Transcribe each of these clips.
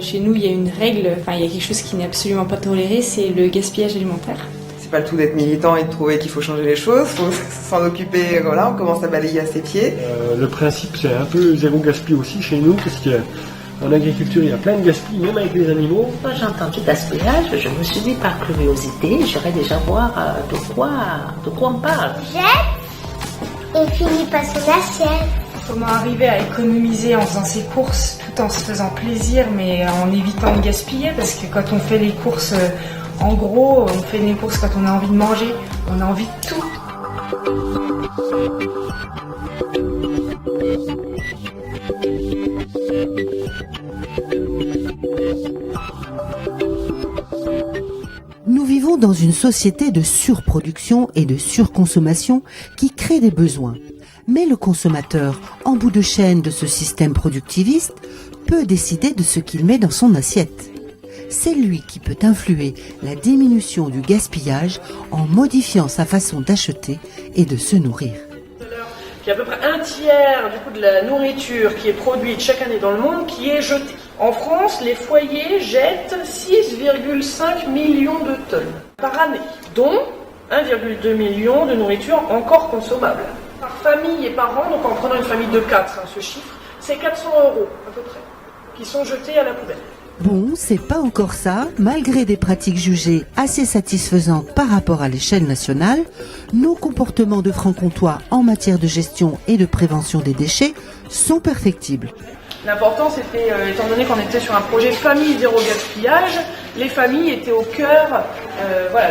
Chez nous, il y a une règle, il y a quelque chose qui n'est absolument pas toléré, c'est le gaspillage alimentaire. C'est pas le tout d'être militant et de trouver qu'il faut changer les choses, faut s'en occuper, voilà, on commence à balayer à ses pieds. Le principe, c'est un peu zéro gaspille aussi chez nous, parce qu'en agriculture, il y a plein de gaspille, même avec les animaux. Quand j'ai entendu gaspillage, je me suis dit par curiosité, j'irais déjà voir de quoi on parle. Jette et finit par son assiette. Comment arriver à économiser en faisant ses courses tout en se faisant plaisir, mais en évitant de gaspiller, parce que quand on fait les courses, en gros, on fait les courses quand on a envie de manger, on a envie de tout. Nous vivons dans une société de surproduction et de surconsommation qui crée des besoins. Mais le consommateur, en bout de chaîne de ce système productiviste, peut décider de ce qu'il met dans son assiette. C'est lui qui peut influer la diminution du gaspillage en modifiant sa façon d'acheter et de se nourrir. Il y a à peu près un tiers de la nourriture qui est produite chaque année dans le monde qui est jetée. En France, les foyers jettent 6,5 millions de tonnes par année, dont 1,2 million de nourriture encore consommable. Par famille et par an, donc en prenant une famille de 4, ce chiffre, c'est 400 € à peu près, qui sont jetés à la poubelle. Bon, c'est pas encore ça. Malgré des pratiques jugées assez satisfaisantes par rapport à l'échelle nationale, nos comportements de francs-comtois en matière de gestion et de prévention des déchets sont perfectibles. L'important, c'était, étant donné qu'on était sur un projet famille zéro gaspillage, les familles étaient au cœur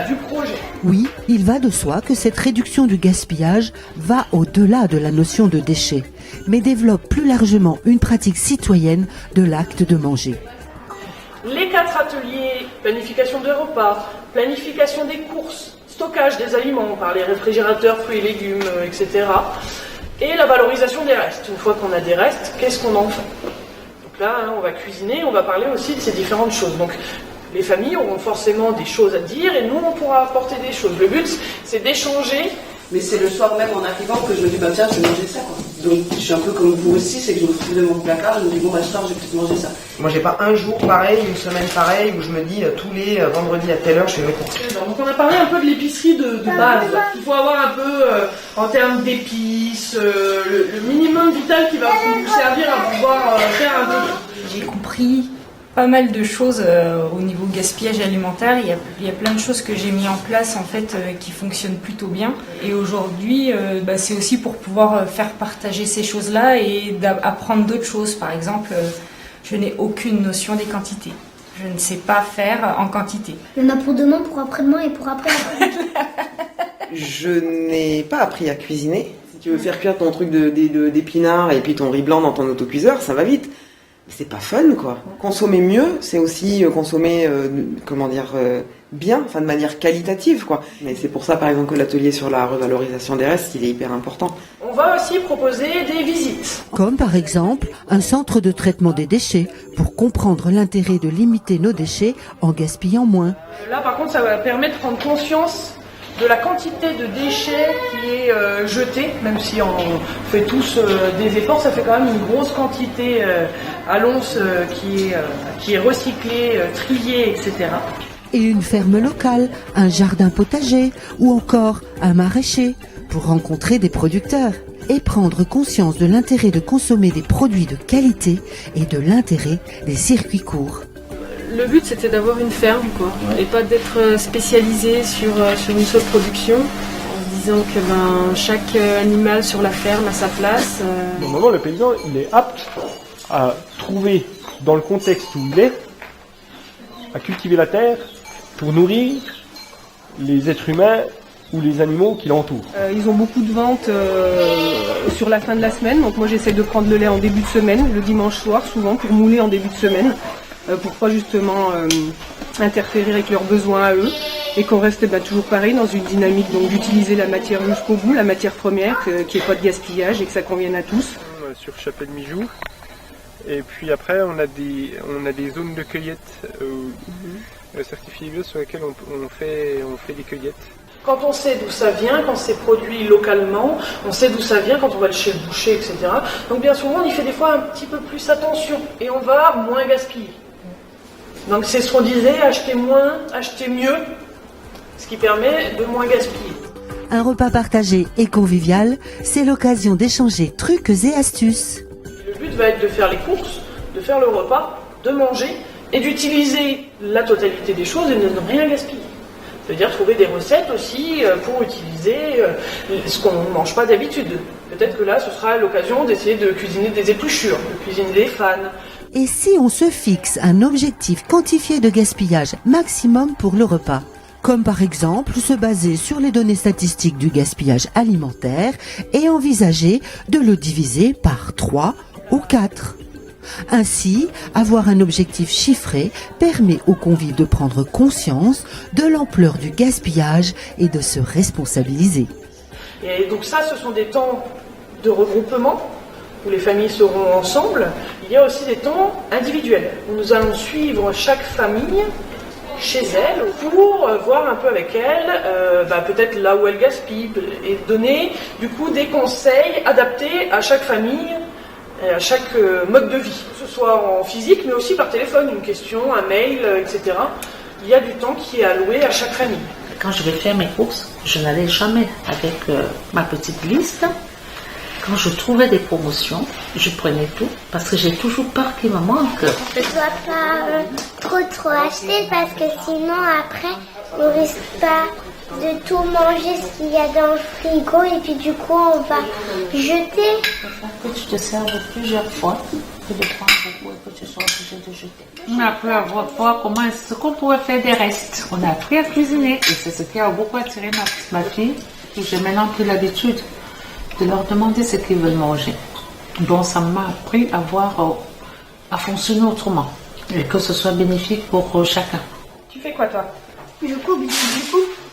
du projet. Oui, il va de soi que cette réduction du gaspillage va au-delà de la notion de déchets, mais développe plus largement une pratique citoyenne de l'acte de manger. Les 4 ateliers, planification des repas, planification des courses, stockage des aliments par les réfrigérateurs, fruits et légumes, etc. Et la valorisation des restes. Une fois qu'on a des restes, qu'est-ce qu'on en fait? Donc là, on va cuisiner, on va parler aussi de ces différentes choses. Donc les familles auront forcément des choses à dire et nous, on pourra apporter des choses. Le but, c'est d'échanger. Mais c'est le soir même en arrivant que je me dis, tiens, je vais manger ça, quoi. Donc je suis un peu comme vous aussi, c'est que je me fous de mon placard, je me dis, ce soir, je vais peut-être manger ça. Moi, j'ai pas un jour pareil, une semaine pareille, où je me dis, tous les vendredis à telle heure, je fais mes courses. Donc on a parlé un peu de l'épicerie de base. Il faut avoir un peu, en termes d'épices, le minimum vital qui va vous servir à pouvoir faire un peu. J'ai compris pas mal de choses au niveau gaspillage alimentaire. Il y a plein de choses que j'ai mis en place en fait qui fonctionnent plutôt bien. Et aujourd'hui, c'est aussi pour pouvoir faire partager ces choses-là et apprendre d'autres choses. Par exemple, je n'ai aucune notion des quantités. Je ne sais pas faire en quantité. Il y en a pour demain, pour après-demain et pour après. Je n'ai pas appris à cuisiner. Si tu veux faire cuire ton truc d'épinards et puis ton riz blanc dans ton autocuiseur, ça va vite. C'est pas fun, quoi. Consommer mieux, c'est aussi consommer, bien, de manière qualitative, quoi. Mais c'est pour ça, par exemple, que l'atelier sur la revalorisation des restes, il est hyper important. On va aussi proposer des visites. Comme par exemple un centre de traitement des déchets pour comprendre l'intérêt de limiter nos déchets en gaspillant moins. Là, par contre, ça va permettre de prendre conscience de la quantité de déchets qui est jetée, même si on fait tous des efforts, ça fait quand même une grosse quantité à l'once qui est recyclée, triée, etc. Et une ferme locale, un jardin potager ou encore un maraîcher pour rencontrer des producteurs et prendre conscience de l'intérêt de consommer des produits de qualité et de l'intérêt des circuits courts. Le but, c'était d'avoir une ferme, quoi, et pas d'être spécialisé sur une seule production, en disant que chaque animal sur la ferme a sa place. Normalement, le paysan, il est apte à trouver, dans le contexte où il est, à cultiver la terre pour nourrir les êtres humains ou les animaux qui l'entourent. Ils ont beaucoup de ventes sur la fin de la semaine, donc moi j'essaie de prendre le lait en début de semaine, le dimanche soir souvent, pour mouler en début de semaine. Pour pas justement interférer avec leurs besoins à eux et qu'on reste toujours pareil dans une dynamique donc d'utiliser la matière jusqu'au bout, la matière première, qu'il n'y ait pas de gaspillage et que ça convienne à tous. Sur Chapelle-Mijou, et puis après on a des zones de cueillette certifiées bio sur lesquelles on fait des cueillettes. Quand on sait d'où ça vient, quand c'est produit localement, on sait d'où ça vient quand on va chez le boucher, etc. Donc bien souvent on y fait des fois un petit peu plus attention et on va moins gaspiller. Donc c'est ce qu'on disait, acheter moins, acheter mieux, ce qui permet de moins gaspiller. Un repas partagé et convivial, c'est l'occasion d'échanger trucs et astuces. Le but va être de faire les courses, de faire le repas, de manger et d'utiliser la totalité des choses et de ne rien gaspiller. C'est-à-dire trouver des recettes aussi pour utiliser ce qu'on ne mange pas d'habitude. Peut-être que là, ce sera l'occasion d'essayer de cuisiner des épluchures, de cuisiner des fans. Et si on se fixe un objectif quantifié de gaspillage maximum pour le repas ? Comme par exemple se baser sur les données statistiques du gaspillage alimentaire et envisager de le diviser par 3 ou 4. Ainsi, avoir un objectif chiffré permet aux convives de prendre conscience de l'ampleur du gaspillage et de se responsabiliser. Et donc ça, ce sont des temps de regroupement où les familles seront ensemble. Il y a aussi des temps individuels où nous allons suivre chaque famille chez elle pour voir un peu avec elle peut-être là où elle gaspille et donner du coup des conseils adaptés à chaque famille et à chaque mode de vie, que ce soit en physique mais aussi par téléphone, une question, un mail, etc. Il y a du temps qui est alloué à chaque famille. Quand je vais faire mes courses, je n'allais jamais avec ma petite liste. Quand je trouvais des promotions, je prenais tout parce que j'ai toujours peur qu'il me manque. Je ne dois pas trop acheter parce que sinon après on risque pas de tout manger ce qu'il y a dans le frigo et puis du coup on va jeter. Que tu te serves plusieurs fois, que de prendre beaucoup et que tu sois obligé de jeter. On a appris à voir comment est-ce qu'on pourrait faire des restes. On a appris à cuisiner et c'est ce qui a beaucoup attiré ma fille. J'ai maintenant pris l'habitude de leur demander ce qu'ils veulent manger. Donc ça m'a appris à fonctionner autrement et que ce soit bénéfique pour chacun. Tu fais quoi toi ? Du coup,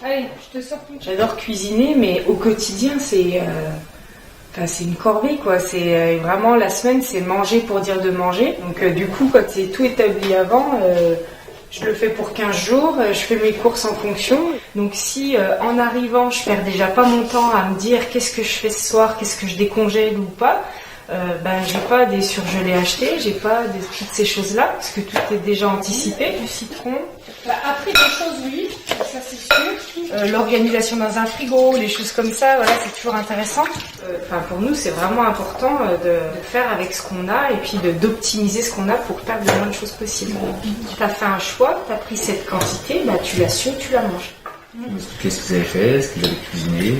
Allez, je te sors. J'adore cuisiner, mais au quotidien, c'est une corvée, quoi. C'est vraiment la semaine, c'est manger pour dire de manger. Donc du coup, quand c'est tout établi avant, je le fais pour 15 jours, je fais mes courses en fonction. Donc si en arrivant, je perds déjà pas mon temps à me dire qu'est-ce que je fais ce soir, qu'est-ce que je décongèle ou pas, j'ai pas des surgelés achetés, j'ai pas toutes ces choses-là, parce que tout est déjà anticipé. Du citron. Après, des choses, oui, ça c'est sûr. L'organisation dans un frigo, les choses comme ça, voilà, c'est toujours intéressant. Pour nous, c'est vraiment important de faire avec ce qu'on a et puis d'optimiser ce qu'on a pour perdre le moins de choses possible. Tu as fait un choix, tu as pris cette quantité, tu l'assumes, tu la manges. Qu'est-ce que vous avez fait? Est-ce qu'il avait cuisiné?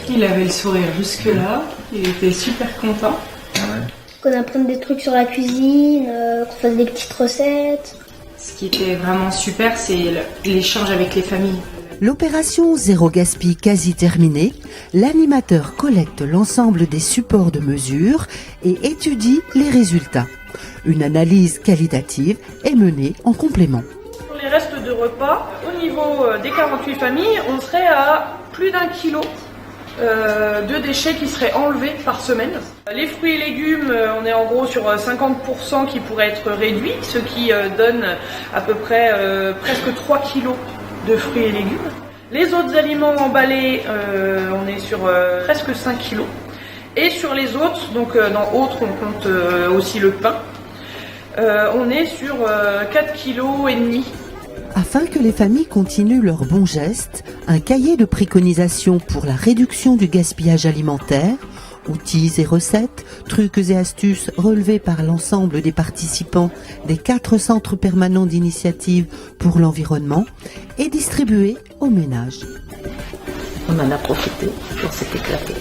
Il avait le sourire jusque-là, il était super content. Qu'on apprenne des trucs sur la cuisine, qu'on fasse des petites recettes. Ce qui était vraiment super, c'est l'échange avec les familles. L'opération Zéro Gaspille quasi terminée, l'animateur collecte l'ensemble des supports de mesure et étudie les résultats. Une analyse qualitative est menée en complément. Pour les restes de repas, au niveau des 48 familles, on serait à plus d'1 kilo de déchets qui seraient enlevés par semaine. Les fruits et légumes, on est en gros sur 50% qui pourraient être réduits, ce qui donne à peu près presque 3 kilos de fruits et légumes. Les autres aliments emballés, on est sur presque 5 kilos. Et sur les autres, donc dans autres on compte aussi le pain, on est sur 4 kilos et demi. Afin que les familles continuent leurs bons gestes, un cahier de préconisations pour la réduction du gaspillage alimentaire, outils et recettes, trucs et astuces relevés par l'ensemble des participants des 4 centres permanents d'initiative pour l'environnement, est distribué aux ménages. On en a profité pour s'éclater.